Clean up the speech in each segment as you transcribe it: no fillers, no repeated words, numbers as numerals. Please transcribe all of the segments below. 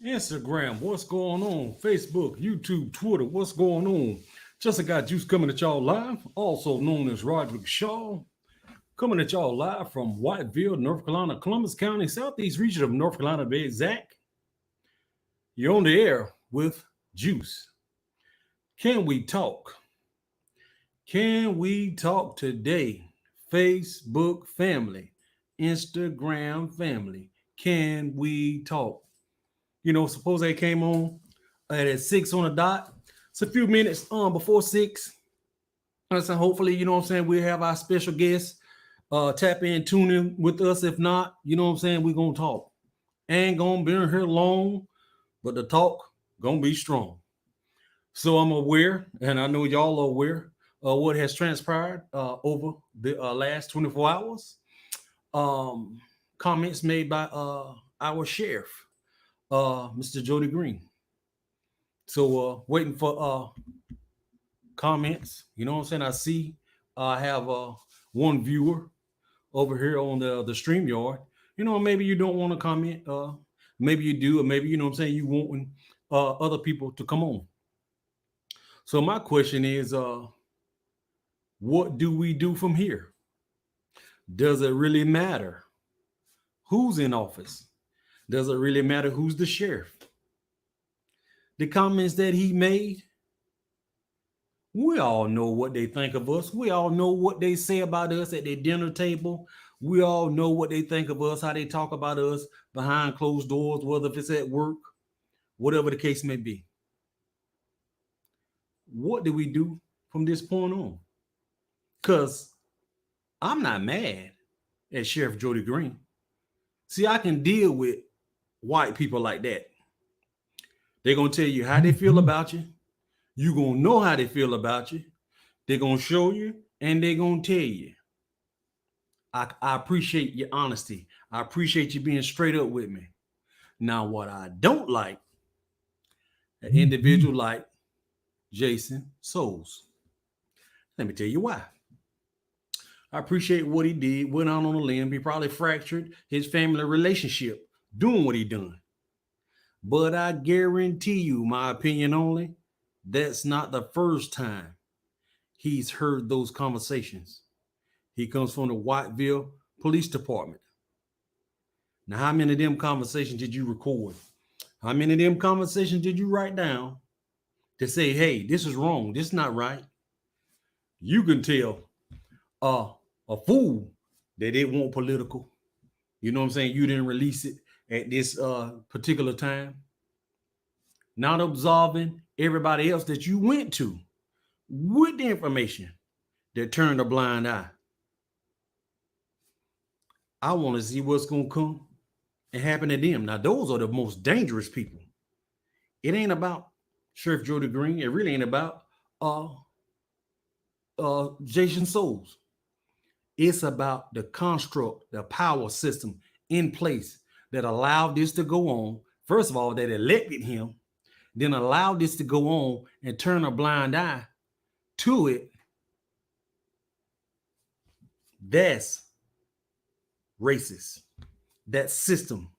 Instagram, what's going on? Facebook, YouTube, Twitter, what's going on? Just got Juice coming at y'all live, also known as Roderick Shaw, coming at y'all live from Whiteville, North Carolina, Columbus County, southeast region of North Carolina to be exact. You're on the air with Juice. Can we talk? Can we talk today? Facebook family, Instagram family, can we talk? Suppose they came on at 6 on the dot. It's a few minutes before 6. So hopefully, we'll have our special guest tap in, tune in with us. If not, we're gonna talk. Ain't gonna be in here long, but the talk gonna be strong. So I'm aware, and I know y'all are aware of what has transpired over the last 24 hours. Comments made by our sheriff, Mr. Jody Green. So waiting for comments. I see I have one viewer over here on the StreamYard. Maybe you don't want to comment. Maybe you do, or maybe you want other people to come on. So my question is, what do we do from here? Does it really matter who's in office? Does it really matter who's the sheriff? The comments that he made, we all know what they think of us. We all know what they say about us at their dinner table. We all know what they think of us, how they talk about us behind closed doors, whether if it's at work, whatever the case may be. What do we do from this point on? Because I'm not mad at Sheriff Jody Green. See, I can deal with white people like that. They're going to tell you how they feel about you. You're going to know how they feel about you. They're going to show you and they're going to tell you. I appreciate your honesty. I appreciate you being straight up with me. Now, what I don't like, an individual like Jason Souls. Let me tell you why. I appreciate what he did, went out on a limb. He probably fractured his family relationship doing what he done. But I guarantee you, my opinion only, that's not the first time he's heard those conversations. He comes from the Whiteville Police Department. Now, how many of them conversations did you record? How many of them conversations did you write down to say, hey, this is wrong, this is not right? You can tell a fool that it won't political. You didn't release it at this particular time. Not absolving everybody else that you went to with the information that turned a blind eye. I want to see what's going to come and happen to them. Now, those are the most dangerous people. It ain't about Sheriff Jody Green. It really ain't about Jason Souls. It's about the construct, the power system in place that allowed this to go on. First of all, that elected him, then allowed this to go on and turn a blind eye to it. That's racist. That system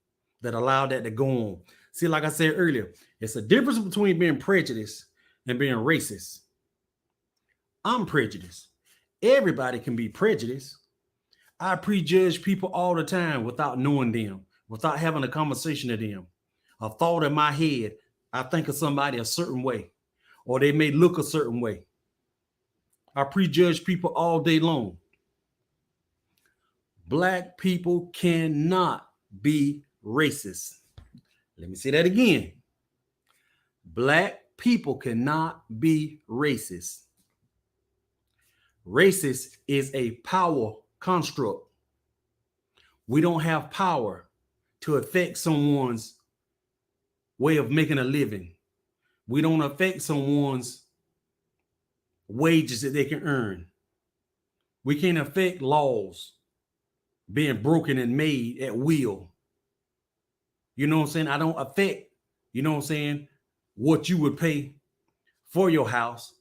that allowed that to go on. See, like I said earlier, it's a difference between being prejudiced and being racist. I'm prejudiced. Everybody can be prejudiced. I prejudge people all the time without knowing them, without having a conversation with them. A thought in my head, I think of somebody a certain way, or they may look a certain way. I prejudge people all day long. Black people cannot be racist. Let me say that again. Black people cannot be racist. Racist is a power construct. We don't have power to affect someone's way of making a living. We don't affect someone's wages that they can earn. We can't affect laws being broken and made at will. I don't affect, what you would pay for your house.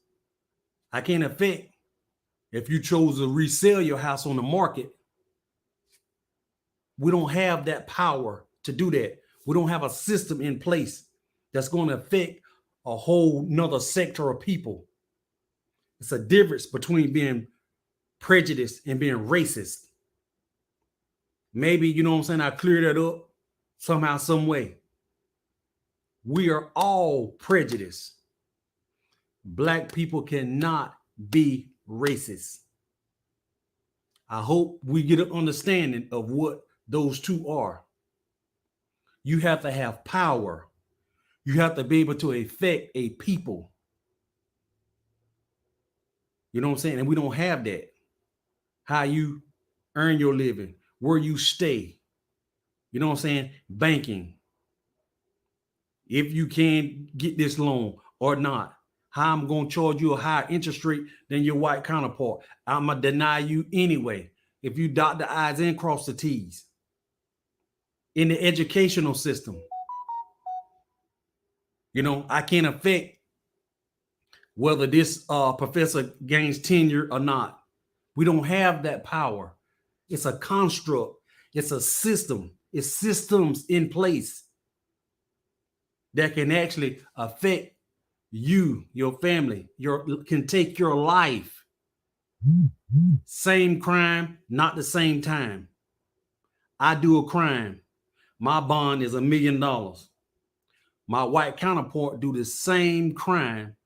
I can't affect if you chose to resell your house on the market. We don't have that power to do that. We don't have a system in place that's going to affect a whole nother sector of people. It's a difference between being prejudiced and being racist. Maybe, you know what I'm saying, I clear that up somehow, some way. We are all prejudiced. Black people cannot be racist. I hope we get an understanding of what those two are. You have to have power. You have to be able to affect a people. You know what I'm saying? And we don't have that. How you earn your living, where you stay. You know what I'm saying? Banking. If you can get this loan or not. How I'm going to charge you a higher interest rate than your white counterpart. I'm going to deny you anyway. If you dot the I's and cross the T's. In the educational system. You know, I can't affect whether this professor gains tenure or not. We don't have that power. It's a construct. It's a system. It's systems in place that can actually affect you, your family, can take your life. Same crime, not the same time. I do a crime. My bond is $1 million. My white counterpart do the same crime.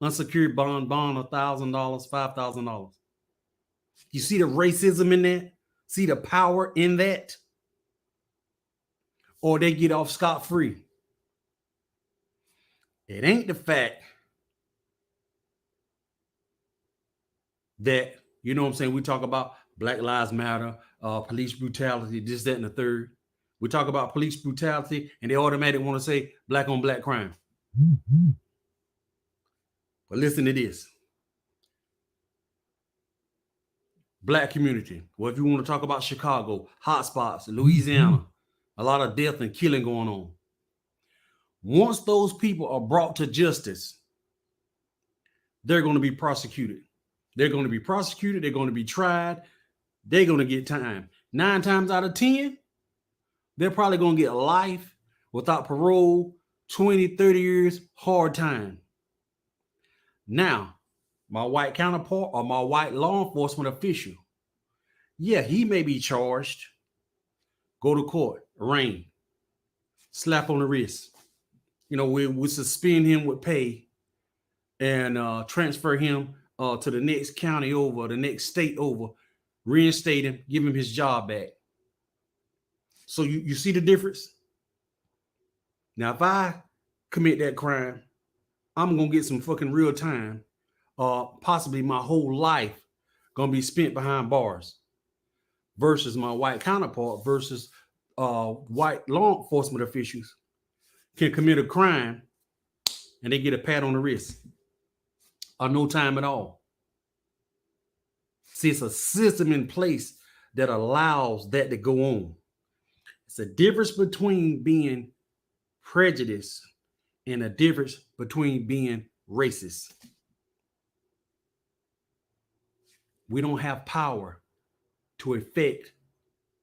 Unsecured bond $1,000, $5,000. You see the racism in that? See the power in that? Or they get off scot-free. It ain't the fact that, you know what I'm saying, we talk about Black Lives Matter, police brutality, this, that, and the third. We talk about police brutality and they automatically want to say black on black crime. But listen to this. Black community. Well, if you want to talk about Chicago, hotspots, Louisiana, a lot of death and killing going on. Once those people are brought to justice, they're going to be prosecuted. They're going to be prosecuted. They're going to be tried. They're going to get time. 9 times out of 10, they're probably going to get life without parole, 20, 30 years, hard time. Now, my white counterpart or my white law enforcement official, yeah, he may be charged, go to court, arraign, slap on the wrist. You know, we suspend him with pay and transfer him to the next county over, the next state over, reinstate him, give him his job back. So you see the difference? Now, if I commit that crime, I'm going to get some fucking real time. Possibly my whole life going to be spent behind bars versus my white counterpart versus white law enforcement officials can commit a crime and they get a pat on the wrist or no time at all. See, it's a system in place that allows that to go on. It's a difference between being prejudiced and a difference between being racist. We don't have power to affect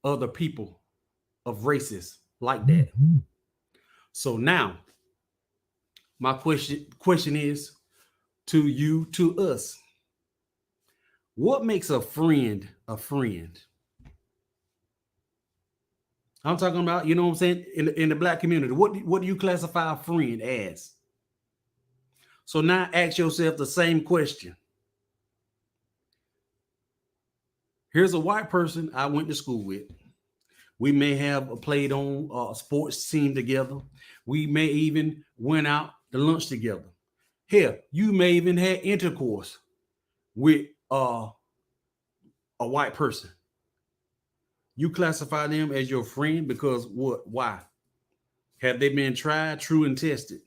other people of races like that. So now, my question is to you, to us. What makes a friend a friend? I'm talking about, you know what I'm saying, in the black community. What do you classify a friend as? So now ask yourself the same question. Here's a white person I went to school with. We may have played on a sports team together. We may even went out to lunch together. Hell, you may even have intercourse with a white person. You classify them as your friend because what? Why? Have they been tried, true, and tested?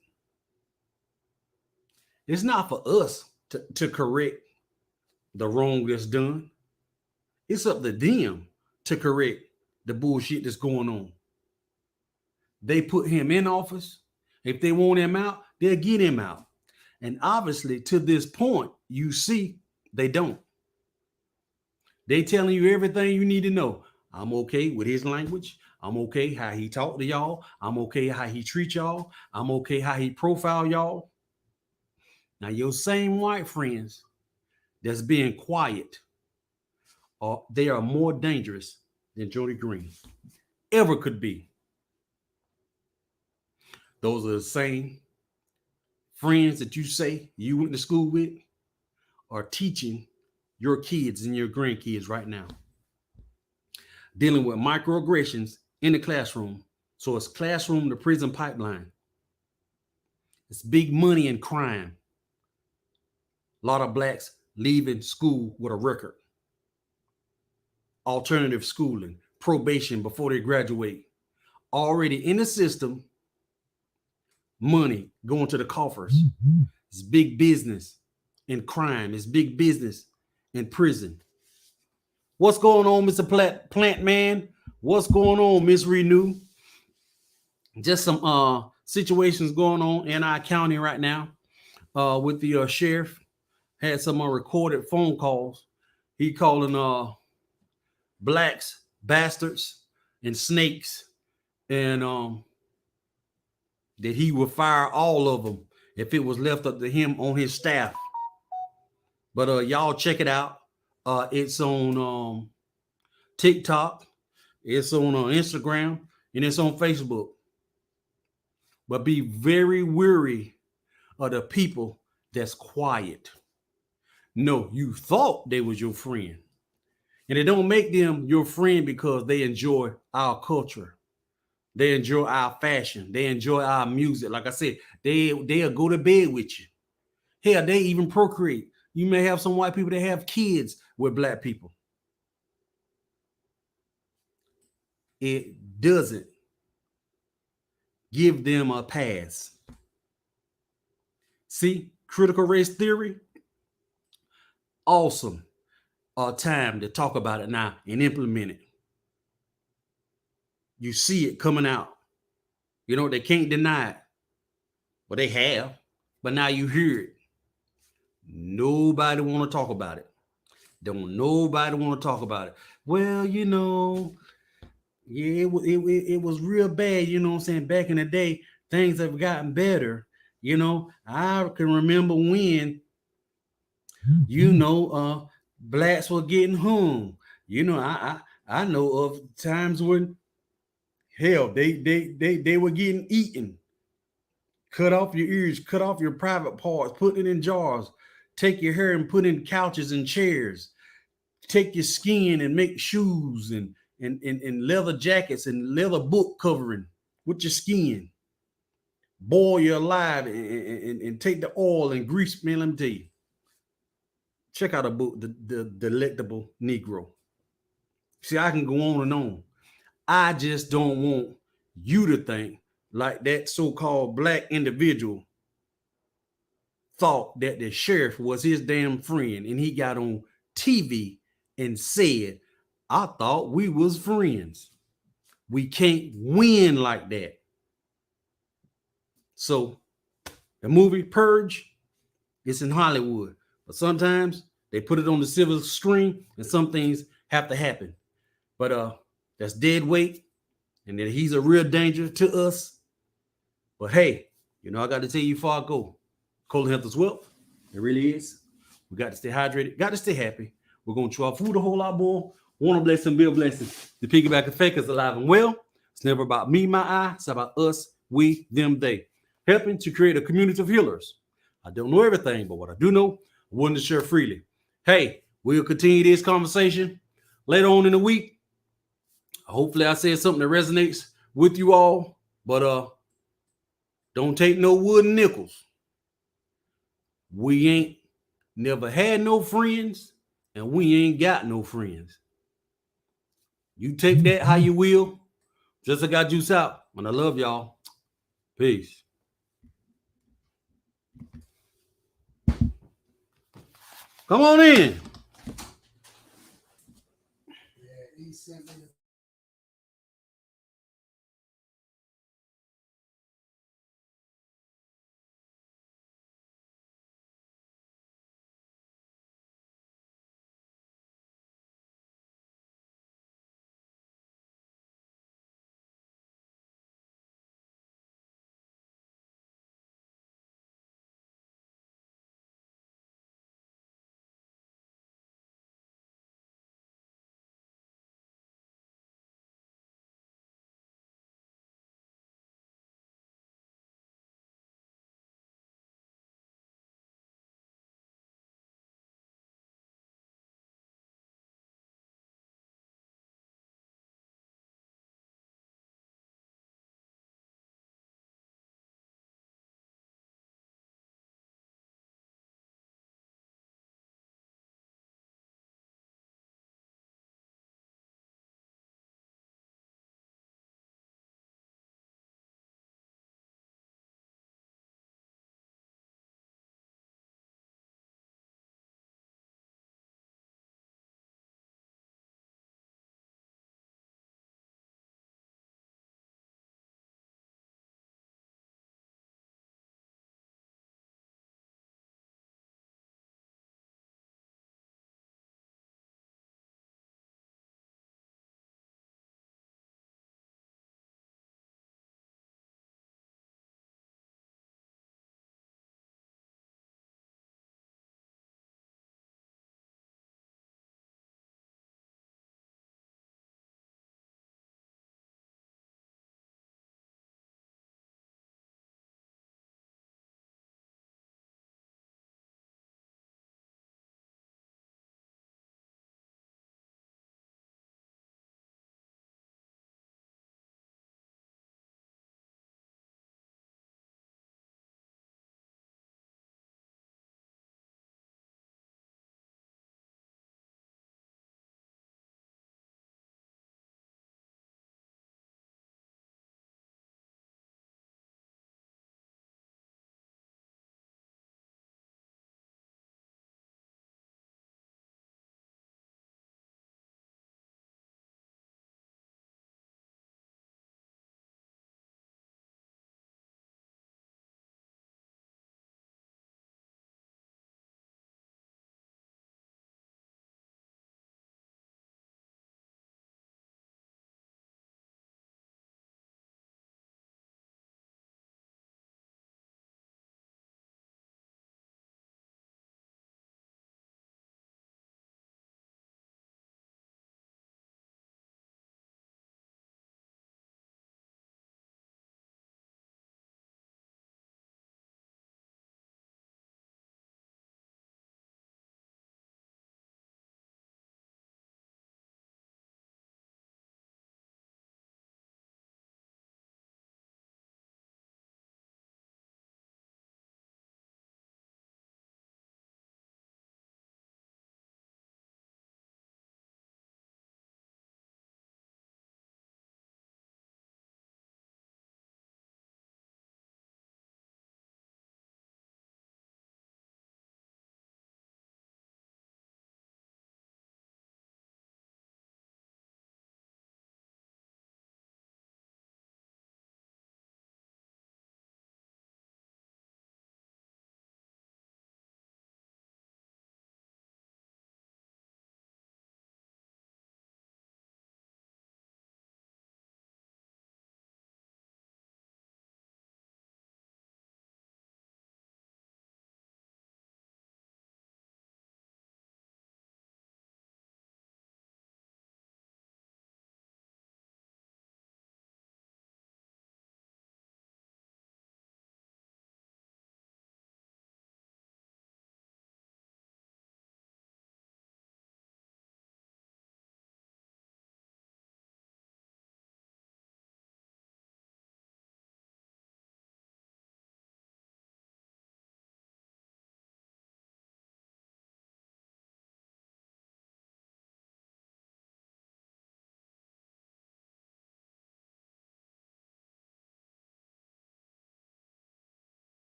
It's not for us to correct the wrong that's done. It's up to them to correct the bullshit that's going on. They put him in office. If they want him out, they'll get him out. And obviously, to this point, you see, they don't. They telling you everything you need to know. I'm okay with his language. I'm okay how he talk to y'all. I'm okay how he treat y'all. I'm okay how he profile y'all. Now, your same white friends that's being quiet, they are more dangerous than Jody Green ever could be. Those are the same friends that you say you went to school with are teaching your kids and your grandkids right now. Dealing with microaggressions in the classroom. So it's classroom to prison pipeline. It's big money and crime. A lot of blacks leaving school with a record. Alternative schooling, probation before they graduate. Already in the system, money going to the coffers. It's big business in crime. It's big business in prison. What's going on, Mr. Plant Man? What's going on, Miss Renew? Just some situations going on in our county right now with the sheriff. Had some recorded phone calls. He calling blacks bastards and snakes, and that he would fire all of them if it was left up to him on his staff. But y'all check it out. It's on TikTok, it's on Instagram, and it's on Facebook. But be very wary of the people that's quiet. No, you thought they was your friend. And it don't make them your friend because they enjoy our culture. They enjoy our fashion. They enjoy our music. Like I said, they'll go to bed with you. Hell, they even procreate. You may have some white people that have kids with black people. It doesn't give them a pass. See, critical race theory, awesome time to talk about it now and implement it. You see it coming out. You know, they can't deny it. But they have. But now you hear it. Nobody want to talk about it. Don't nobody want to talk about it. Well, you know, yeah, it was real bad. You know what I'm saying? Back in the day, things have gotten better. You know, I can remember when, you know, blacks were getting hung. You know, I know of times when, hell, they were getting eaten. Cut off your ears, cut off your private parts, put it in jars, take your hair and put in couches and chairs, take your skin and make shoes and leather jackets and leather book covering with your skin. Boil you alive and take the oil and grease. Man, let me tell you. Check out a book, the Delectable Negro. See, I can go on and on. I just don't want you to think like that so-called black individual thought that the sheriff was his damn friend, and he got on TV and said, I thought we was friends. We can't win like that. So the movie Purge, it's in Hollywood, but sometimes they put it on the silver screen and some things have to happen. But that's dead weight, and that he's a real danger to us. But hey, you know, I got to tell you before I go, colon health is wealth. It really is. We got to stay hydrated, got to stay happy. We're going to chew our food a whole lot more. Want to bless and be a blessing. The piggyback effect is alive and well. It's never about me, my I. It's about us, we, them, they. Helping to create a community of healers. I don't know everything, but what I do know, I'm willing to share freely. Hey, we'll continue this conversation later on in the week. Hopefully I said something that resonates with you all. But don't take no wooden nickels. We ain't never had no friends, and we ain't got no friends. You take that how you will. Just like I got juice out. And I love y'all. Peace. Come on in. Yeah, he sent me